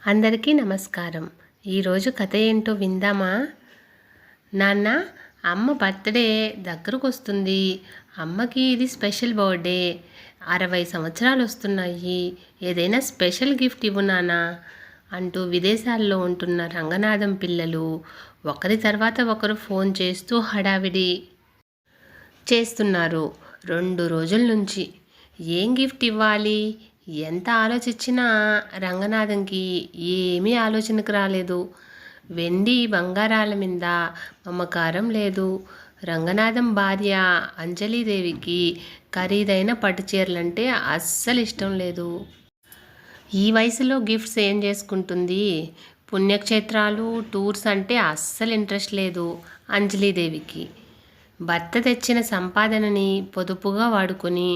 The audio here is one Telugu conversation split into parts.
అందరికీ నమస్కారం. ఈరోజు కథ ఏంటో విందామా? నాన్న, అమ్మ బర్త్డే దగ్గరకు వస్తుంది. అమ్మకి ఇది స్పెషల్ బర్త్డే. 60 సంవత్సరాలు వస్తున్నాయి. ఏదైనా స్పెషల్ గిఫ్ట్ ఇవ్వు నాన్న అంటూ విదేశాల్లో ఉంటున్న రంగనాథం పిల్లలు ఒకరి తర్వాత ఒకరు ఫోన్ చేస్తూ హడావిడి చేస్తున్నారు 2 రోజుల నుంచి. ఏం గిఫ్ట్ ఇవ్వాలి? ఎంత ఆలోచించినా రంగనాథంకి ఏమీ ఆలోచనకు రాలేదు. వెండి బంగారాల మీద మమకారం లేదు. రంగనాథం భార్య అంజలీదేవికి ఖరీదైన పట్టుచీరలంటే అస్సలు ఇష్టం లేదు. ఈ వయసులో గిఫ్ట్స్ ఏం చేసుకుంటుంది? పుణ్యక్షేత్రాలు, టూర్స్ అంటే అస్సలు ఇంట్రెస్ట్ లేదు అంజలీదేవికి. భర్త తెచ్చిన సంపాదనని పొదుపుగా వాడుకొని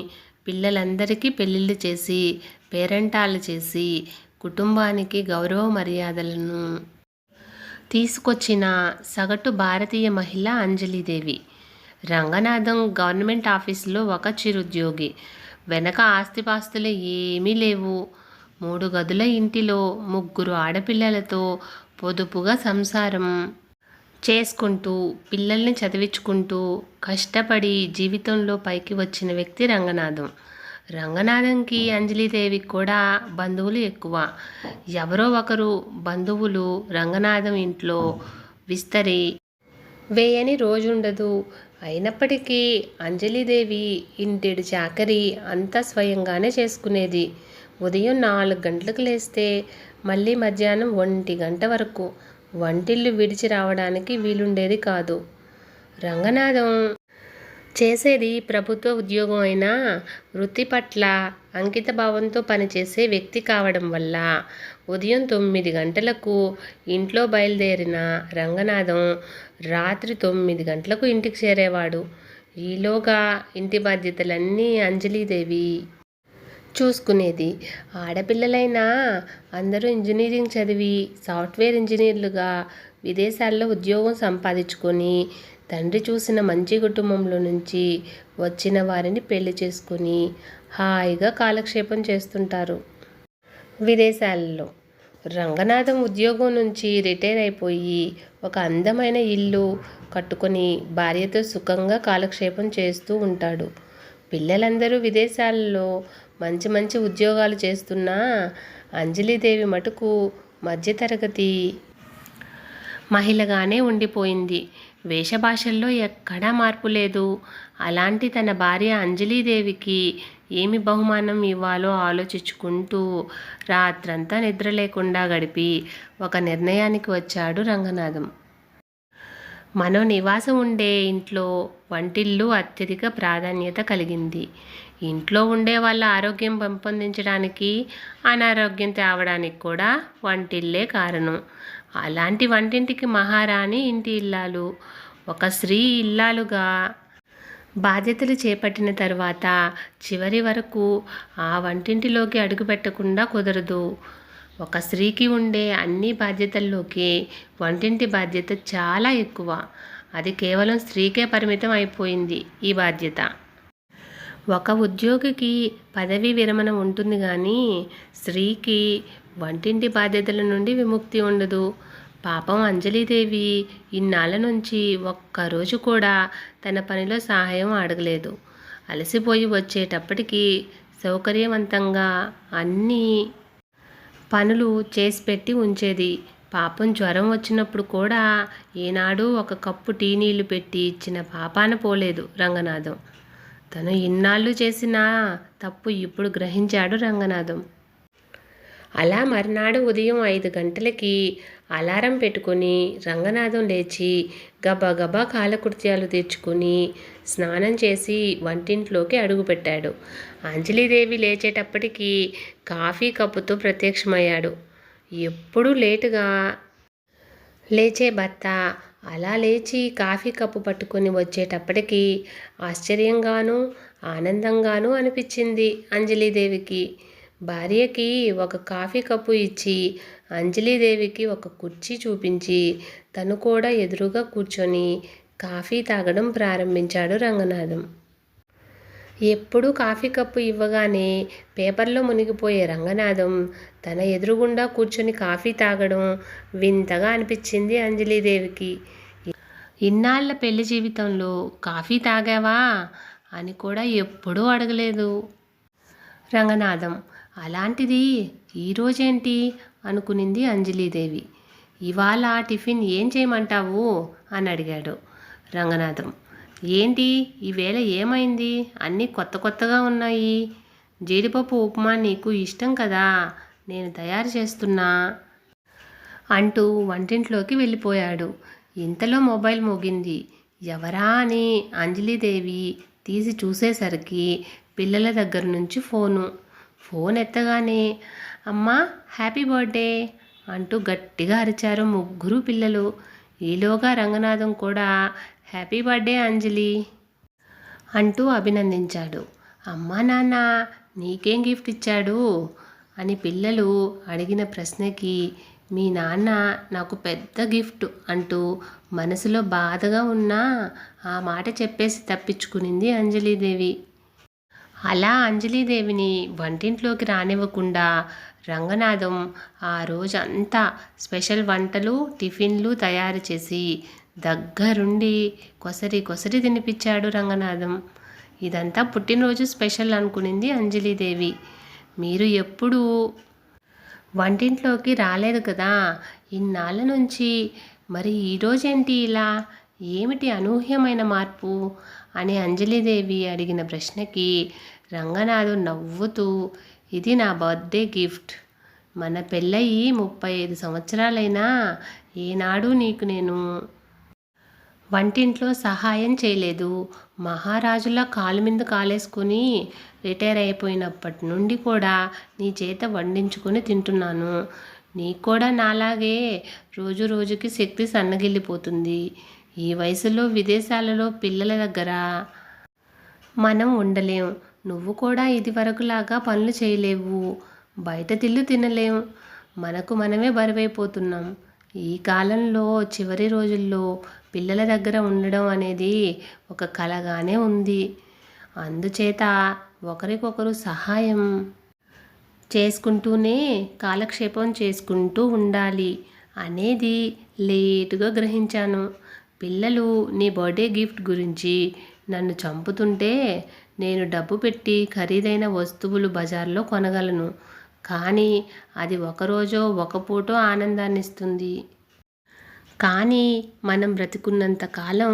పిల్లలందరికీ పెళ్ళిళ్ళు చేసి పేరెంటాలు చేసి కుటుంబానికి గౌరవ మర్యాదలను తీసుకొచ్చిన సగటు భారతీయ మహిళ అంజలీదేవి. రంగనాథం గవర్నమెంట్ ఆఫీసులో ఒక చిరుద్యోగి. వెనక ఆస్తిపాస్తులు ఏమీ లేవు. 3 గదుల ఇంటిలో 3 ఆడపిల్లలతో పొదుపుగా సంసారం చేసుకుంటూ పిల్లల్ని చదివించుకుంటూ కష్టపడి జీవితంలో పైకి వచ్చిన వ్యక్తి రంగనాథం. రంగనాథంకి అంజలీదేవికి కూడా బంధువులు ఎక్కువ. ఎవరో ఒకరు బంధువులు రంగనాథం ఇంట్లో విస్తరి వేయని రోజుండదు. అయినప్పటికీ అంజలీదేవి ఇంటిడి చాకరీ అంతా స్వయంగానే చేసుకునేది. ఉదయం 4 గంటలకు లేస్తే మళ్ళీ మధ్యాహ్నం 1 గంట వరకు వంటిల్లు విడిచి రావడానికి వీలుండేది కాదు. రంగనాథం చేసేది ప్రభుత్వ ఉద్యోగం అయినా వృత్తి పట్ల అంకిత భావంతో పనిచేసే వ్యక్తి కావడం వల్ల ఉదయం 9 గంటలకు ఇంట్లో బయలుదేరిన రంగనాథం రాత్రి 9 గంటలకు ఇంటికి చేరేవాడు. ఈలోగా ఇంటి బాధ్యతలన్నీ అంజలీదేవి చూసుకునేది. ఆడపిల్లలైనా అందరూ ఇంజనీరింగ్ చదివి సాఫ్ట్వేర్ ఇంజనీర్లుగా విదేశాల్లో ఉద్యోగం సంపాదించుకొని తండ్రి చూసిన మంచి కుటుంబంలో నుంచి వచ్చిన వారిని పెళ్లి చేసుకొని హాయిగా కాలక్షేపం చేస్తుంటారు విదేశాలలో. రంగనాథం ఉద్యోగం నుంచి రిటైర్ అయిపోయి ఒక అందమైన ఇల్లు కట్టుకొని భార్యతో సుఖంగా కాలక్షేపం చేస్తూ ఉంటాడు. పిల్లలందరూ విదేశాలలో మంచి మంచి ఉద్యోగాలు చేస్తున్నా అంజలీదేవి మటుకు మధ్యతరగతి మహిళగానే ఉండిపోయింది. వేషభాషల్లో ఎక్కడా మార్పు లేదు. అలాంటి తన భార్య అంజలీదేవికి ఏమి బహుమానం ఇవ్వాలో ఆలోచించుకుంటూ రాత్రంతా నిద్ర లేకుండా గడిపి ఒక నిర్ణయానికి వచ్చాడు రంగనాథం. మనో నివాసం ఉండే ఇంట్లో వంటిల్లు అత్యధిక ప్రాధాన్యత కలిగింది. ఇంట్లో ఉండే వాళ్ళ ఆరోగ్యం పెంపొందించడానికి, అనారోగ్యం తేవడానికి కూడా వంటిల్లే కారణం. అలాంటి వంటింటికి మహారాణి ఇంటి ఇల్లాలు. ఒక స్త్రీ ఇల్లాలుగా బాధ్యతలు చేపట్టిన తర్వాత చివరి వరకు ఆ వంటింటిలోకి అడుగుపెట్టకుండా కుదరదు. ఒక స్త్రీకి ఉండే అన్ని బాధ్యతల్లోకి వంటింటి బాధ్యత చాలా ఎక్కువ. అది కేవలం స్త్రీకే పరిమితం అయిపోయింది ఈ బాధ్యత. ఒక ఉద్యోగికి పదవీ విరమణ ఉంటుంది కానీ స్త్రీకి వంటింటి బాధ్యతల నుండి విముక్తి ఉండదు. పాపం అంజలీదేవి ఇన్నాళ్ళ నుంచి ఒక్కరోజు కూడా తన పనిలో సహాయం అడగలేదు. అలసిపోయి వచ్చేటప్పటికి సౌకర్యవంతంగా అన్నీ పనులు చేసి పెట్టి ఉంచేది. పాపం జ్వరం వచ్చినప్పుడు కూడా ఏనాడు ఒక కప్పు టీ నీళ్లు పెట్టి ఇచ్చిన పాపాన పోలేదు రంగనాథం. తను ఇన్నాళ్ళు చేసిన తప్పు ఇప్పుడు గ్రహించాడు రంగనాథం. అలా మర్నాడు ఉదయం 5 గంటలకి అలారం పెట్టుకొని రంగనాథం లేచి గబగబా కాలకృత్యాలు తీర్చుకొని స్నానం చేసి వంటింట్లోకి అడుగుపెట్టాడు. అంజలీదేవి లేచేటప్పటికి కాఫీ కప్పుతో ప్రత్యక్షమయ్యాడు. ఎప్పుడూ లేటుగా లేచే భర్త అలా లేచి కాఫీ కప్పు పట్టుకొని వచ్చేటప్పటికి ఆశ్చర్యంగానూ ఆనందంగానూ అనిపించింది అంజలీదేవికి. భార్యకి ఒక కాఫీ కప్పు ఇచ్చి అంజలీదేవికి ఒక కుర్చీ చూపించి తను కూడా ఎదురుగా కూర్చొని కాఫీ తాగడం ప్రారంభించాడు రంగనాథం. ఎప్పుడూ కాఫీ కప్పు ఇవ్వగానే పేపర్లో మునిగిపోయే రంగనాథం తన ఎదురుగుండా కూర్చొని కాఫీ తాగడం వింతగా అనిపించింది అంజలీదేవికి. ఇన్నాళ్ల పెళ్లి జీవితంలో కాఫీ తాగావా అని కూడా ఎప్పుడూ అడగలేదు రంగనాథం. అలాంటిది ఈరోజేంటి అనుకునింది అంజలీదేవి. ఇవాళ టిఫిన్ ఏం చేయమంటావు అని అడిగాడు రంగనాథం. ఏంటి ఈవేళ ఏమైంది? అన్నీ కొత్త కొత్తగా ఉన్నాయి. జీడిపప్పు ఉప్మా నీకు ఇష్టం కదా, నేను తయారు చేస్తున్నా అంటూ వంటింట్లోకి వెళ్ళిపోయాడు. ఇంతలో మొబైల్ మోగింది. ఎవరా అని అంజలీదేవి తీసి చూసేసరికి పిల్లల దగ్గర నుంచి ఫోన్ ఎత్తగానే అమ్మా హ్యాపీ బర్త్డే అంటూ గట్టిగా అరిచారు ముగ్గురు పిల్లలు. ఈలోగా రంగనాథం కూడా హ్యాపీ బర్త్డే అంజలి అంటూ అభినందించాడు. అమ్మా నాన్న నీకేం గిఫ్ట్ ఇచ్చాడు అని పిల్లలు అడిగిన ప్రశ్నకి మీ నాన్న నాకు పెద్ద గిఫ్ట్ అంటూ మనసులో బాధగా ఉన్నా ఆ మాట చెప్పేసి తప్పించుకునింది అంజలీదేవి. అలా అంజలీదేవిని వంటింట్లోకి రానివ్వకుండా రంగనాథం ఆ రోజంతా స్పెషల్ వంటలు టిఫిన్లు తయారు చేసి దగ్గరుండి కొసరి తినిపించాడు రంగనాథం. ఇదంతా పుట్టినరోజు స్పెషల్ అనుకునింది అంజలీదేవి. మీరు ఎప్పుడూ వంటింట్లోకి రాలేదు కదా ఇన్నాళ్ళ నుంచి, మరి ఈరోజేంటి ఇలా, ఏమిటి అనూహ్యమైన మార్పు అని అంజలీదేవి అడిగిన ప్రశ్నకి రంగనాథం నవ్వుతూ ఇది నా బర్త్డే గిఫ్ట్. మన పెళ్ళయి 35 సంవత్సరాలైనా ఏనాడు నీకు నేను వంటింట్లో సహాయం చేయలేదు. మహారాజులా కాలు మీద కాలేసుకొని రిటైర్ అయిపోయినప్పటి నుండి కూడా నీ చేత వండించుకొని తింటున్నాను. నీకు కూడా నాలాగే రోజు రోజుకి శక్తి సన్నగిల్లిపోతుంది. ఈ వయసులో విదేశాలలో పిల్లల దగ్గర మనం ఉండలేం. నువ్వు కూడా ఇదివరకులాగా పనులు చేయలేవు, బయట తిల్లు తినలేం. మనకు మనమే బరువైపోతున్నాం. ఈ కాలంలో చివరి రోజుల్లో పిల్లల దగ్గర ఉండడం అనేది ఒక కలగానే ఉంది. అందుచేత ఒకరికొకరు సహాయం చేసుకుంటూనే కాలక్షేపం చేసుకుంటూ ఉండాలి అనేది లేటుగా గ్రహించాను. పిల్లలు నీ బర్త్డే గిఫ్ట్ గురించి నన్ను చంపుతుంటే నేను డబ్బు పెట్టి ఖరీదైన వస్తువులు బజార్లో కొనగలను, కానీ అది ఒకరోజో ఒక పూటో ఆనందాన్ని ఇస్తుంది. కానీ మనం బ్రతికున్నంత కాలం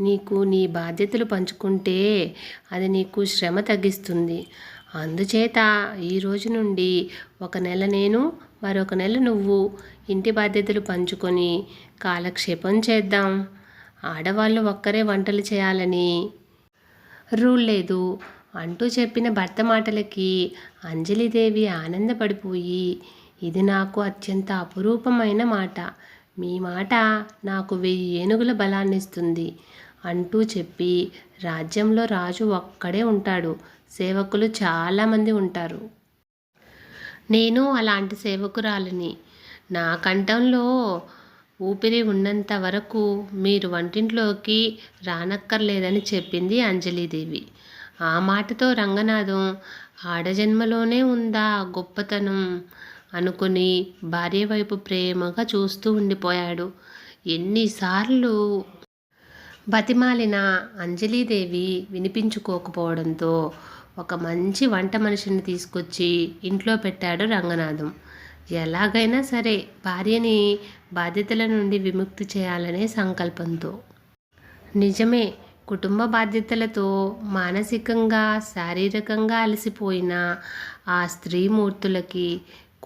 నీకు నీ బాధ్యతలు పంచుకుంటే అది నీకు శ్రమ తగ్గిస్తుంది. అందుచేత ఈ రోజు నుండి ఒక నెల నేను, మరొక నెల నువ్వు ఇంటి బాధ్యతలు పంచుకొని కాలక్షేపం చేద్దాం. ఆడవాళ్ళు ఒక్కరే వంటలు చేయాలని రూల్ లేదు అంటూ చెప్పిన భర్త మాటలకి అంజలీదేవి ఆనందపడిపోయి ఇది నాకు అత్యంత అపురూపమైన మాట. మీ మాట నాకు 1000 ఏనుగుల బలాన్నిస్తుంది అంటూ చెప్పి రాజ్యంలో రాజు ఒక్కడే ఉంటాడు, సేవకులు చాలామంది ఉంటారు. నేను అలాంటి సేవకురాలిని. నా కంఠంలో ఊపిరి ఉన్నంత వరకు మీరు వంటింట్లోకి రానక్కర్లేదని చెప్పింది అంజలీదేవి. ఆ మాటతో రంగనాథం ఆడజన్మలోనే ఉందా గొప్పతనం అనుకుని భార్య వైపు ప్రేమగా చూస్తూ ఉండిపోయాడు. ఎన్నిసార్లు బతిమాలిన అంజలీదేవి వినిపించుకోకపోవడంతో ఒక మంచి వంట మనిషిని తీసుకొచ్చి ఇంట్లో పెట్టాడు రంగనాథం. ఎలాగైనా సరే భార్యని బాధ్యతల నుండి విముక్తి చేయాలనే సంకల్పంతో. నిజమే, కుటుంబ బాధ్యతలతో మానసికంగా శారీరకంగా అలసిపోయిన ఆ స్త్రీమూర్తులకి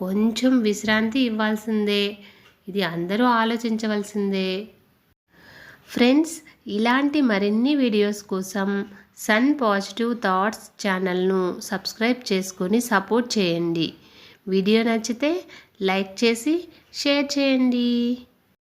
కొంచెం విశ్రాంతి ఇవ్వాల్సిందే. ఇది అందరూ ఆలోచించవలసిందే. ఫ్రెండ్స్, ఇలాంటి మరిన్ని వీడియోస్ కోసం సన్ పాజిటివ్ థాట్స్ ఛానల్ను సబ్స్క్రైబ్ చేసుకొని సపోర్ట్ చేయండి. వీడియో నచ్చితే లైక్ చేసి షేర్ చేయండి.